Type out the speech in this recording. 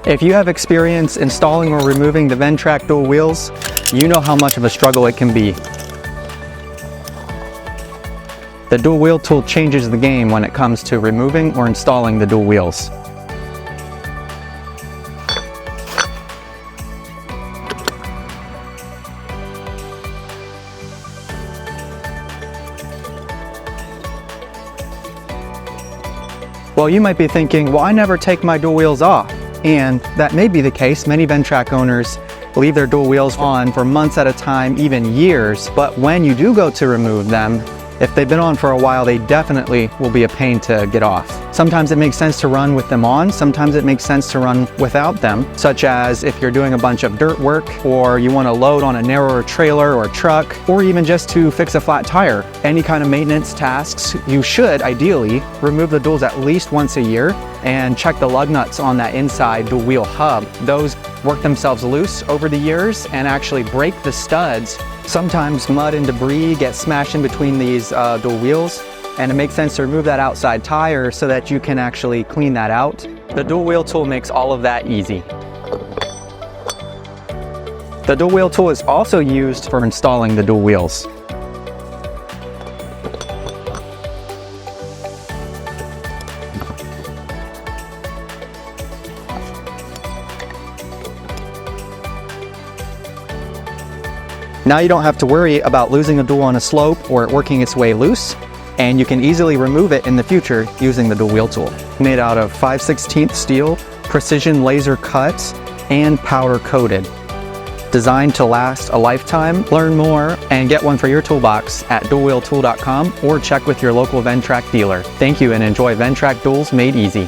If you have experience installing or removing the Ventrac dual wheels, you know how much of a struggle it can be. The dual wheel tool changes the game when it comes to removing or installing the dual wheels. Well, you might be thinking, well, I never take my dual wheels off. And that may be the case. Many Ventrac owners leave their dual wheels on for months at a time, even years. But when you do go to remove them, if they've been on for a while, they definitely will be a pain to get off. Sometimes it makes sense to run with them on, sometimes it makes sense to run without them, such as if you're doing a bunch of dirt work, or you want to load on a narrower trailer or truck, or even just to fix a flat tire. Any kind of maintenance tasks, you should ideally remove the duals at least once a year and check the lug nuts on that inside dual wheel hub. Those work themselves loose over the years and actually break the studs. Sometimes mud and debris get smashed in between these dual wheels, and it makes sense to remove that outside tire so that you can actually clean that out. The dual wheel tool makes all of that easy. The dual wheel tool is also used for installing the dual wheels. Now you don't have to worry about losing a dual on a slope or it working its way loose, and you can easily remove it in the future using the dual wheel tool. Made out of 5/16 steel, precision laser cut, and powder coated. Designed to last a lifetime. Learn more and get one for your toolbox at dualwheeltool.com or check with your local Ventrac dealer. Thank you and enjoy Ventrac duals made easy.